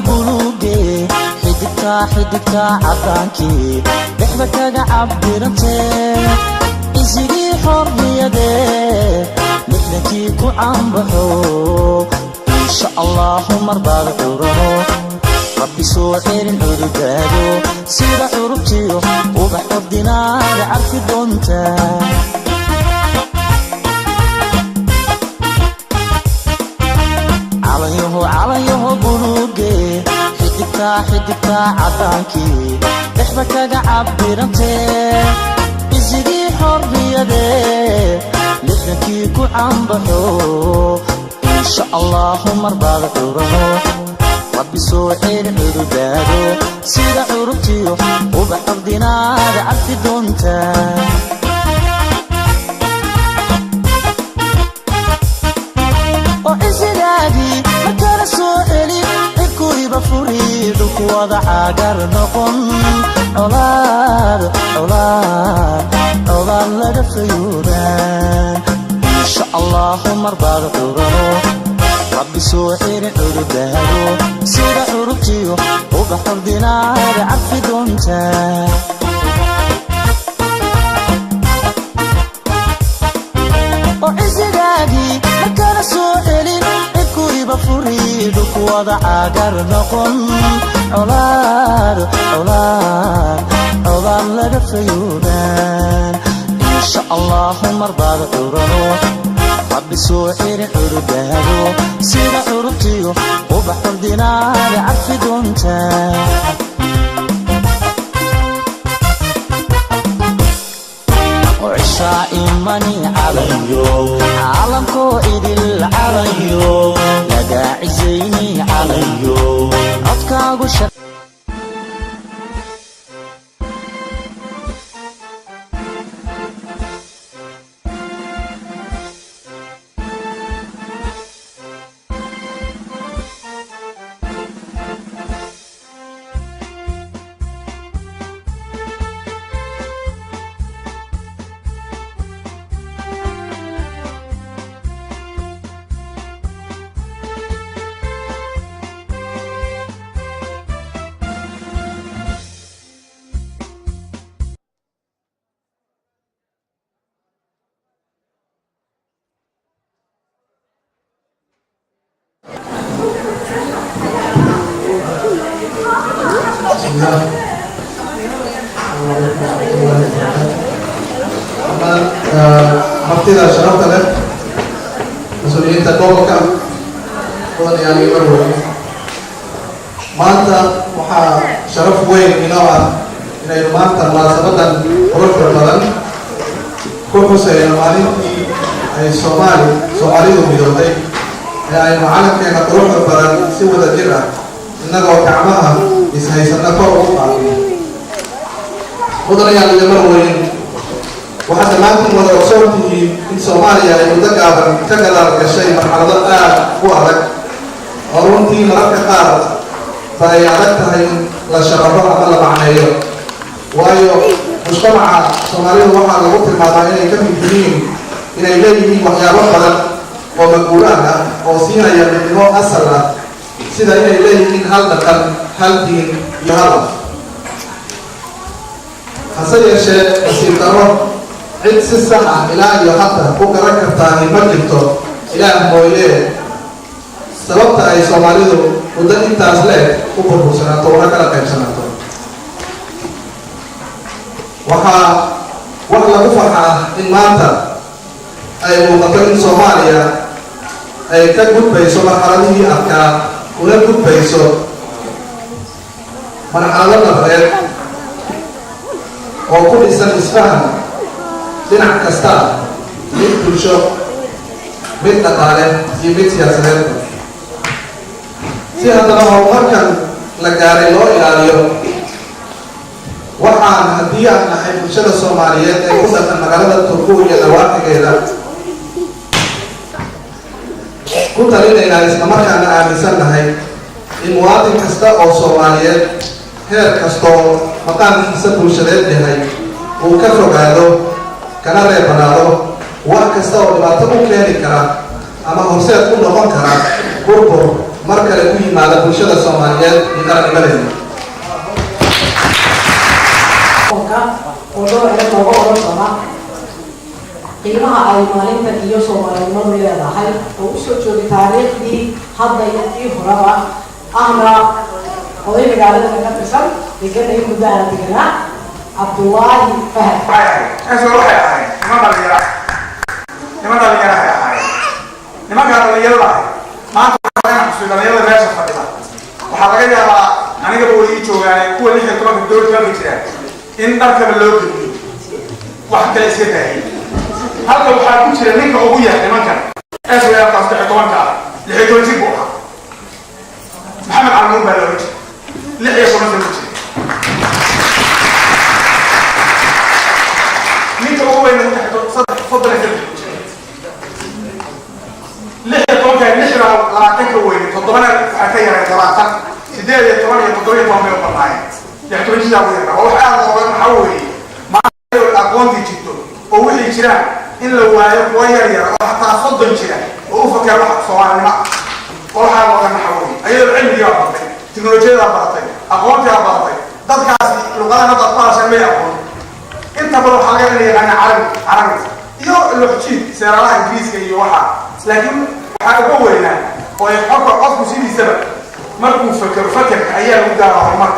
buluuge xididka cadaankii dhexda kaga cabirantee isigii xorriyadee lixdankii ku caanbaxo insha allahu marbaad curano rabbi soo celin cududaado sida curubtiyo ubax ordinaada carfi doontaa calanyaho buluuge xididka cadaankii dhexda kaga cabirantee isigii xorriyadee lixdankii ku caanbaxo insha allahu marbaad curano rabbi soo celin cududaado sida curubtiyo ubax ordinaada carfi doontaa وإزدادي مكان سؤالي الكوري بفريد ووضع عقر نقن عولاد لدى فيودان إن شاء الله مربى غرانو ربي سوحير عردانو سيد عربتيو وبحر دينار عفي دونتا وإزدادي مكان سؤالي الكوري بفريد ووضع عقر نقن عولاد لدى فيودان إن شاء الله مربى غرانو ربي سوحير عردانو سيد عربتيو وبحر دينار عفي دونتا وعشاء إيماني عليو عالمكو إيدي العليو لداعي زيني عليو عدكاغو شك martida sharafta leh mas-uuliyiinta gobolka badan ayaa laga marweyay maanta waxaa sharaf weyn inoo ah inaynu maanta munaasabadan quruxda badan ku xuseyno maalintii ay soomaalidu midooday ee aynu calankeena quruxda badan si wada jir ah innagoo gacmaha ishaysana kor ugu qaadno badan ayaa laga marweyn waxaad dhammaantiin wada ogsoon tihiin in Soomaaliya ay muddo gaaban ka gadaal gashay marxalado aad u adag oo runtii mararka qaar ay adag tahay in la sharaxo ama la macneeyo waayo mujtamaca Soomaalidu waxaa lagu tilmaamaa inay ka mid yihiin inay leeyihiin waxyaabo badan oo maguuraan ah oo siinaya midnimo asal ah sida inay leeyihiin hal dhaqan hal diin iyo hal af hase yeeshee nasiib darro cid si sax ah ilaa iyo hadda ku garan kartaa ma jirto ilaah mooye sababta ay Soomaalidu muddo intaas leeg u burbursanaato una kala qaybsanaato waxaa wax lagu farxaa in maanta ay muuqato in Soomaaliya ay ka gudbayso marxaladihii adkaa una gudbayso marxalado nabadeed oo ku dhisan isfahan dhinac kasta mid bulsho mid dhaqaale iyo mid siyaasadeed si haddaba horumarkan la gaaray loo ilaaliyo waxaan haddii aan nahay bulshada Soomaaliyeed ee ku dhaqan magaalada Turku iyo dhawaaqigeeda ku talinaynaa isla markaana aaminsan nahay in muwaadin kasta oo Soomaaliyeed heer kastoo maqaamkiisa bulshadeed yahay uu ka fogaado kana reebanaado wax kasta oo dhibaato u keeni kara ama horseed u noqon kara burbur markale ku yimaada bulshada Soomaaliyeed iyo qarannimadeena. qiimaha ay maalinta iyo Soomaalinimadu leedahay oo u soo joogay taariikhdii hadda iyo tii horeba ahna oday magaalada ka tirsan deegaanka muddaana deganaa Abdullaahi Fahad. Asoo waxay ahayd niman dhalinyaro ay ahayd nimanka dhalinyarada maanta waxaan xasuusin dhalinyarada meesha fadhida waxaa laga yaabaa aniga oo ii joogaan kuwa 16 dowladda ka jira in dharkaba loo geliyo wax kale iska daayay halka waxaa ku jira ninka ugu yar nimankan asoo yaa qasday 10 jir buu ahaa Maxamed Almuun baa loo jiray 16 sano jir ninka ugu weyn صدق فضل ليه توقع نشرة لاتك وين تضمن أكيد ثلاثة سدية ثمانية تضمن ما يوصل معي يحتوي شيء أبوي أو حاجة أو محوي ما الأقوام في جدو أو اللي يشرا إلا هو ويا أو حتى صدق يشرا أو فكر واحد سواء ما أو حاجة أو محوي أي العلم يا بعضي تكنولوجيا يا بعضي أقوام يا بعضي تذكر لغة نطقها سمية أقوام أنت بروح حاجة اللي أنا عربي يو الوحشي سير الله إنجليز كي يوحى لكن حاجة قوينا ويحب أصله سيدي سبب مركو فكر أيام مدارة ومرك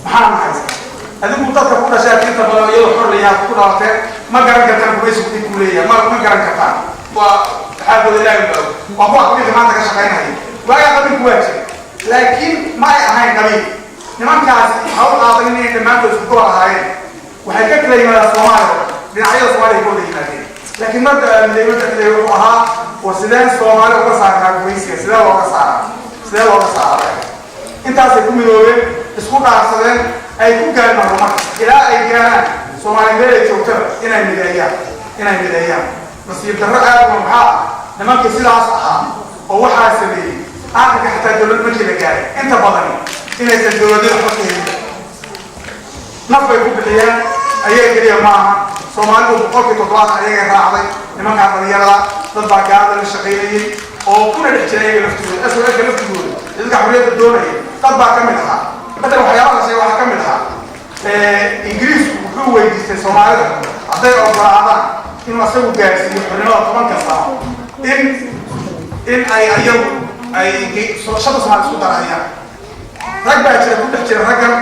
محمد حسن هذه مطلقة كل شيء أنت بروح يو حرية كل وقت ما قرن كتان كويس وكتير كلية ما قرن كتان وحاجة لله يبقى وأبو أقول لك ما عندك شقين هاي وأنا قبل كويس لكن ما هاي قبل نمان كاس حاول أعطيني إن ما تسبقوا هاي وحكيت لي من الصومال بنعيش الصومال يقول لي هذه لكن ما اللي يقولها وسودان الصومال وقصار كويسة سودان وقصار أنت أصلاً ميلوه اسمه كارسلان أي كم كان معلومات إلى أي كان صومالي بيرد شوكر إنا المدايا بس يبترق ومحا لما كسيل عصحا وهو حاسبي أعطيك حتى دولة مجي لكاري أنت بضني إنا يتجدوا دي الحقوق نفع يكون بحيان أيه كريه معها Soomaali oo boqolkii 7 ayaga raacday nimanka dhalinyarada dad baa gaar ah shaqeeyay oo kuna dhex jiray laftooda asoo ay laftooda dadka xorriyada doonayay dad baa kamid ahaa badal waxyaalaha shay waxa kamid ahaa Ingiriisku wuxuu weydiistay Soomaalida haday ogolaadaan in asagu gaarsiiyo xornimada 10 sano in ay ayagu ay shaqada Soomaali isku darayaan rag baa jira ku dhex jira raggan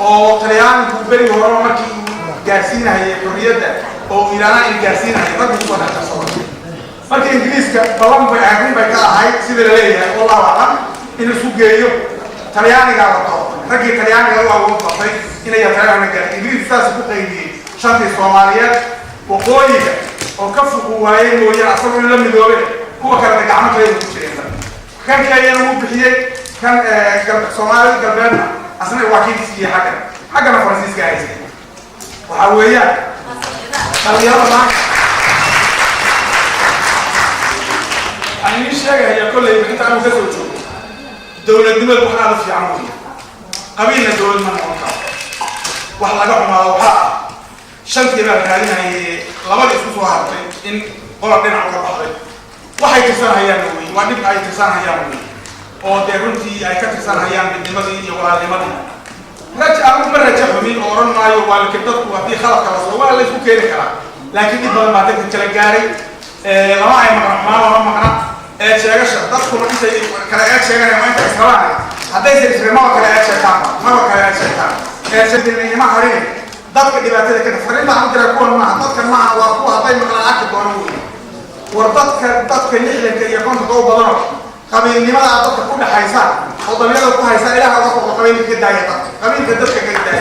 oo Talyaanigu bari hore markii gaarsiina hay xorriyada oo ilaana in gaarsiina hay rag ku wada tasawur markii Ingiriiska balan bay ahayn bay ka ahayd sida la leeyahay wallahi waxan in isu geeyo Talyaaniga wato ragii Talyaaniga waa ugu qofay inay yaqaan gaar Ingiriis taas ku qaybiyay shantii Soomaaliyeed waqooyiga oo ka fuqu waayay mooyay asagoo la midoobe kuwa kale gacmo kale ku jireen kan kayana uu bixiyay kan Soomaaliya galbeedna asna wakiilkiisa xagga Faransiiska ay وحويات اليوم أنا مش شايف هي كل اللي أنت عم تسويه دولة دول بحالة في عمودي قبيلة دول من عمقها وحلا جحنا وحلا شنتي بقى كارينا هي لما يسوسوا هذا إن قررنا على البحر وحي تسان هيا نوي وادب أي تسان هيا نوي أو دهونتي أي كتسان هيا من دماغي يولا دماغي رجع مرة رجع من أوران ما يوال كتر وفي خلق الله ولا يسوق كيرك لكن إذا ما تكتر الجاري لما أي مكان شيء تدخل ما يصير كلاك شيء ما أنت سواء هذا يصير ما كلاك شيء كام ما كلاك شيء كام شيء اللي ما هرين ضبط اللي بعتلك فريق ما عم تكون مع ضبط مع وأبوه هذا مكان أكيد ضروري وضبط اللي يكون تطور بدرة قبل لماذا ضبط كل حيسان وضبط يلا كل حيسان إلى هذا قبل كده يطلع قبل كده كده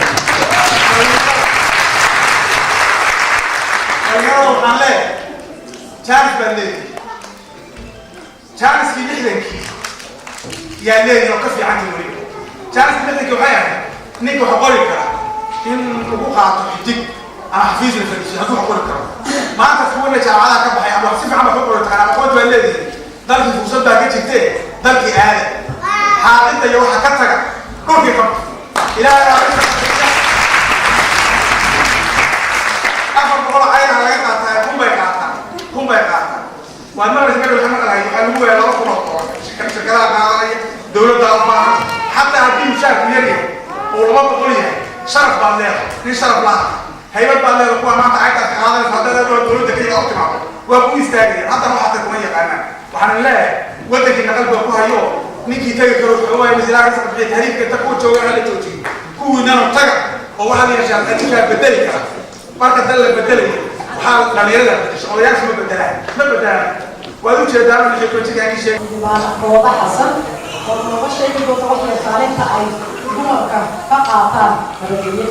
اليوم عليه chance بندي chance كي نحلك يا ليه يوقف عندي مريض chance نحلك وعيا نيجي حقولك إن حقوق عطيك أنا حفيز الفريق هذا حقولك ما أنت تقول لي تعالى كم حياة أبغى سيف عم حقولك أنا قلت بلدي ذلك الفرصة ده كذي كتير ذلك إعادة حال أنت يوم حكتك كل كم إلى أخر مرة عين على قطعة هم بيقطع وأنا رجعت الحمد لله يحلوا يلا ركضوا شكلها قاضية دولة داربان حتى هذه مشاكل يريد والله بقوليه شرف بالله ليش شرف لها هيبت بالله لقوا ما تعيط هذا هذا دولة كذا أوتما وأبو يستاهل حتى ما حتى كمان يقانا وحنا الله ودك إن قلبه أبوها يوم نيجي تيجي هو ينزل على سقف الهريب كتكون شوي على توجي كون أنا طلع هو هذا يشان أنت بدلك مركز دل بدلك وحال نميرنا أو ياسم بدلها ما بدلها وأدو شيء دائما يجيكون شيء يعني شيء Kowda Xasan oo uga sheegay doorka saareynta ay dumarka ka qaataan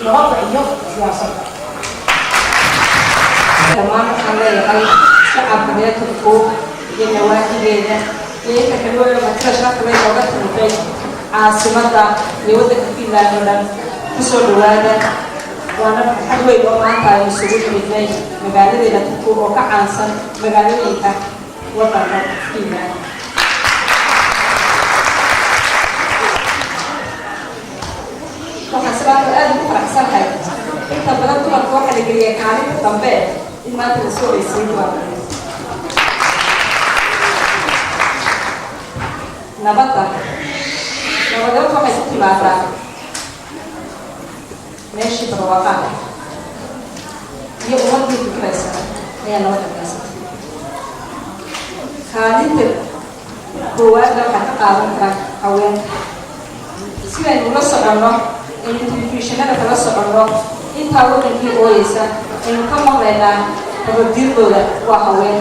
nabadda iyo siyaasadda. Dhammaan waxaan leeyahay shacabka reer Turku iyo nawaaxigeeda iyo inta kale oo markaa shacabka ay uga timid caasimadda iyo waddanka Finland oo dhan kusoo dhawaada waana xad weyn oo maanta ay isugu timidnay magaaladeena Turku oo ka caansan magaalooyinka waddanka Finland. waxaan sababta aad ugu faraxsanahay inta badan dumarka waxaa la geliyay kaalinta dambe in maanta la soo haysiin doono nabadeed waxay ku timaadaa meeshii barwaaqaha iyo ummadii fikraysan ayaa nabadda kaysatay kaalinta koowaadna waxaa ka qaadan kara haweenka sidaynu la soconno aynu telefishinada kala soconno intaa waddankii ooyeysa aynu ka maqlaynaa gabadhiirkooda waa haween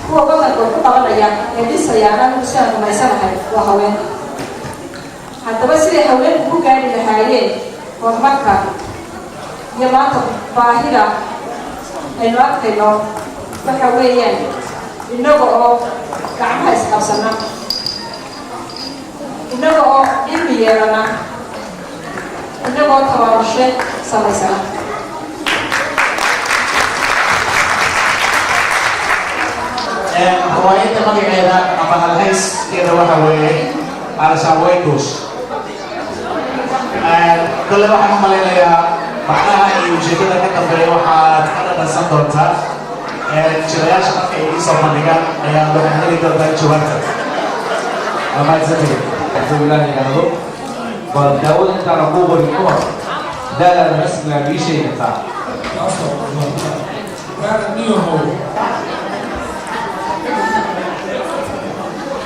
kuwa waddanka ku qabanaya ee dhisayaana sidaan rumaysanahay waa haween haddaba siday haweenku ku gaari lahaayeen horumarka iyo maanta baahida aynu arkayno waxa weeyaan innaga oo gacmaha isqabsana innaga oo cilmi yeelana innaga oo tabaabashe samaysana رواية مقعدة أما الهيس كده وحوي على سويتوس كل واحد مالنا يا معناها يوجد لك تبرير واحد أنا نسمع شريعة شرف يسمى نجار يا لو هنري تبرير جوارته أما زين Finland itu berdaulat antara kubur itu dalam resmi bisa kita.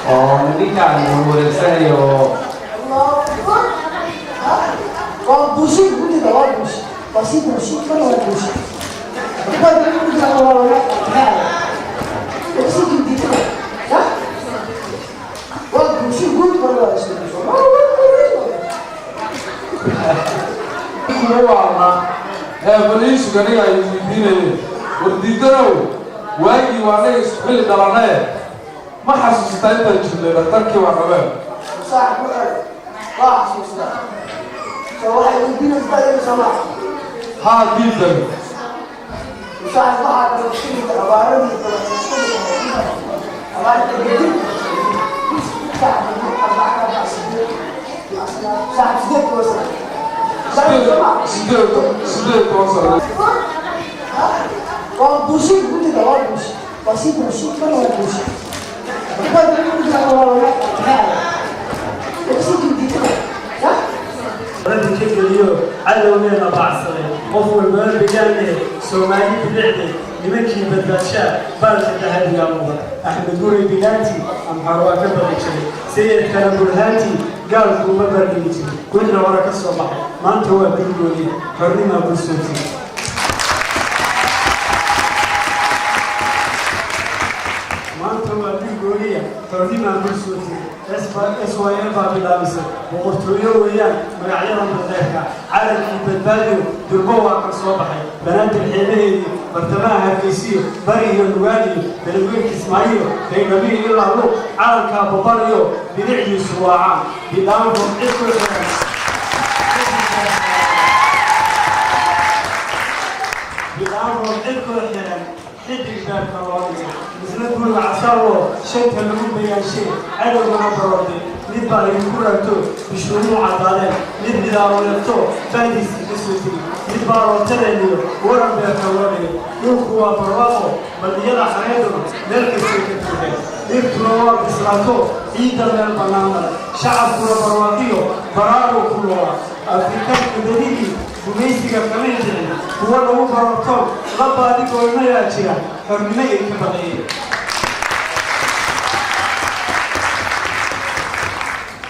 Oh, ini kan menurut saya busik bukan awal busik pasti busik kan awal busik bukan bukan awal busik gitu ya awal busik good kalau kuwa baliis gani ay weydiinayeen wardidanow waagii waanay isxil dhalanay ma xasuustaa intaan jirnay dhakhtarkii waa qabeen haa diidan Kalau busik bukan awal busik pasti busik kan awal busik bukan bukan awal busik gitu ya رد كيلو عدونا بعصري قفوا البلد بجاني سومالي بلعبي يمكن بدلشاء بلد الذهب يا مبا أحمد قولي بلاتي أم حروا كبرتي سيد كلام برهاتي قال كوما برديتي كلنا وراك الصباح ما أنت هو بيقولي حرنا بسوتي ما أنت هو بيقولي حرنا بسوتي اسوأ بلابس وقرطوية وياه مقعيرا بالذهكة عالم البلباليو دربوها كالصوبحي بنات الحيلين برتماها الرئيسي بريه الوالي بلويك اسماعيل بين نبيه إلا الله عالم كابوباريو بنعي سواعان بدامهم إسكو بدامهم إسكو حدك ذاك الوالي مثل تقول عصاره شيء كلهم بيان شيء أنا ما برودي نبى يكون أنتو بشروع عدالة نبى دارولتو فايدس بسوتي نبى روترني ورم بيركواني يوكوا برواقو بل يلا حياتنا نركز في كتير dhirtuna waa bislaato ciidda meel bannaanmale shacabkuna barwaaqiyo baraaruu ku noolaa afrikaanka dadidii gumaysiga kama jirin kuwa lagu bararto la baadigoynayaa jira xornimo ay ka baqeeyeen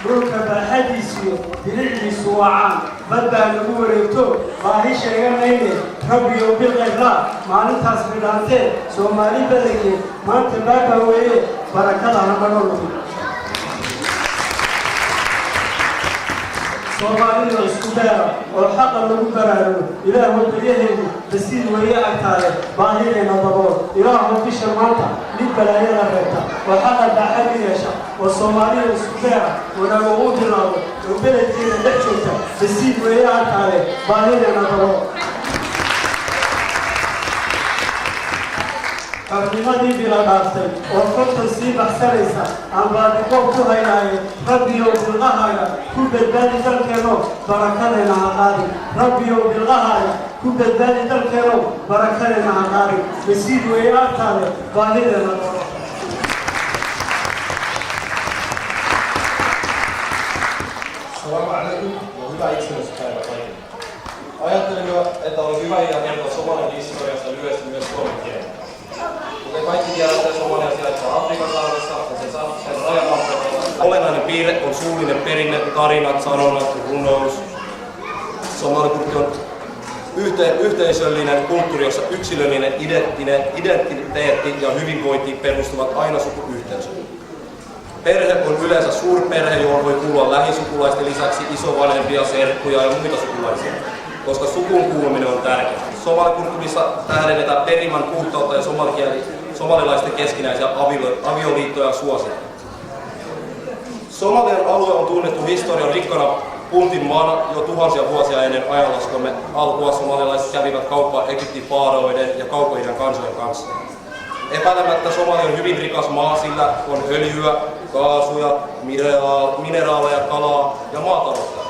dhulka baaxadiisiyo bilicdiisu waa caan bad baa lagu wareegto baahi sheeganayne rabbiyo biqeyrlaa maalintaas bidhaantee soomaali badankeed maanta baabaa weeye barakada hanaga lumin soomaalida isku beera oo xaqa lagu baraarugo ilaahu baryaheedu basiid weeye agtaade baahidayna dabool ilaahu bisha maanta mid balaayada reebta oo xaqa baaxadi yeesha oo soomaalida isku beera wanaag ugu bilaabo oo beledkeeda dhex joogta basiid weeye agtaade baahidayna dabool xornimadii bila dhaaftay oo konton sii baxsanaysa aan baadiqoob ku haynaayay rabbiyow bilqahaaga ku badbaadi dalkeeno barakadayna ha qaadin rabbiyow bilqahaaga ku badbaadi dalkeeno barakadayna ha qaadin basiid weeye agtaade baahidayna dabool السلام عليكم وهلا يكسر سبحانه وتعالى. Ajattelin, että on hyvä idea kertoa Somalian historiasta lyhyesti myös suomen kielellä. Kuten kaikki tiedätte, Somalia sijaitsee Afrikan saaressa ja sen rajavaltiolla. Olennainen piirre on suullinen perinne, tarinat, sanonnat, runous. Somalikulttuuri on yhteisöllinen kulttuuri, jossa yksilöllinen identiteetti ja hyvinvointi perustuvat aina sukuyhteisöön. Perhe on yleensä suurperhe, johon voi kuulua lähisukulaisten lisäksi isovanhempia, serkkuja ja muita sukulaisia, koska sukuun kuuluminen on tärkeää. Somalikulttuurissa tähdennetään perimän puhtautta ja somalilaisten keskinäisiä avioliittoja suositaan. Somalian alue on tunnettu historian rikkana puntin maana jo tuhansia vuosia ennen ajanlaskumme alkua. Somalilaiset kävivät kauppaa Egyptin faaraoiden ja Kauko-idän kansojen kanssa. Epäilemättä Somalia on hyvin rikas maa, sillä on öljyä, kaasuja, mineraaleja, kalaa ja maataloutta.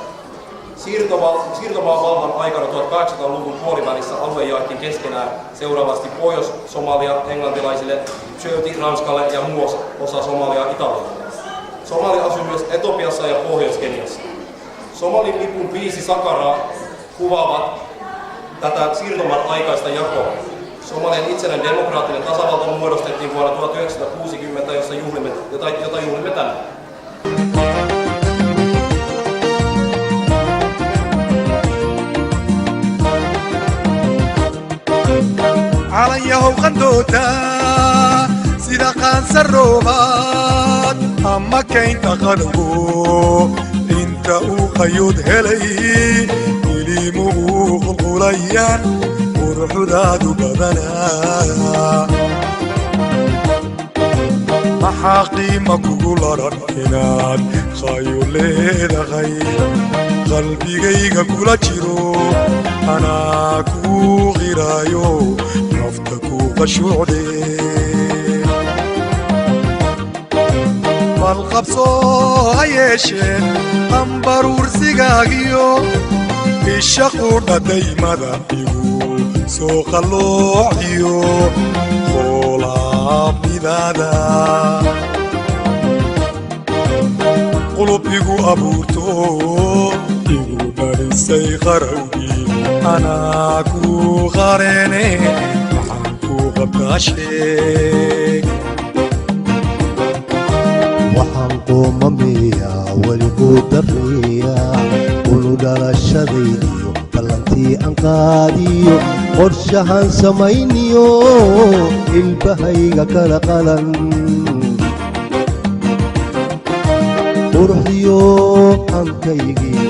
Siirtomaavallan aikana 1800-luvun puolivälissä alue jaettiin keskenään seuraavasti Pohjois-Somalia englantilaisille, Pseuti-Ranskalle ja muu osa Somaliaa Italialle. Somali asui myös Etiopiassa ja Pohjois-Keniassa. Somalin lipun 5 sakaraa kuvaavat tätä siirtomaan aikaista jakoa. Somalian itsenäinen demokraattinen tasavalta muodostettiin vuonna 1960, jota juhlimme tänään. calanyahow qandhoota sida qaansaroobaad ama kaynta qadhgo inta uu qayood helay ilimuhu qulqulayaan quruxdaadu badanaa maxaa qiima kugu laran inaad qayo leedahay qalbigayga kula jiro anaa kuu qiraayo nafta kuu qashuucde malqabsoo ha yeesheen qambaruursigaagiyo isha quudha daymada igu soo qalloociyo qoolaabidaada qulub igu abuurto igu dharisay qarawgii anaa kuu qareene maxaan kuu qabtaashee waxaan qoomamiyaa weli kuu dariyaa ulu dhalashadaydiyo ballantii aan qaadiyo qorshahaan samayniyo ilbahayga kala qalan quruxdiyo aankaygii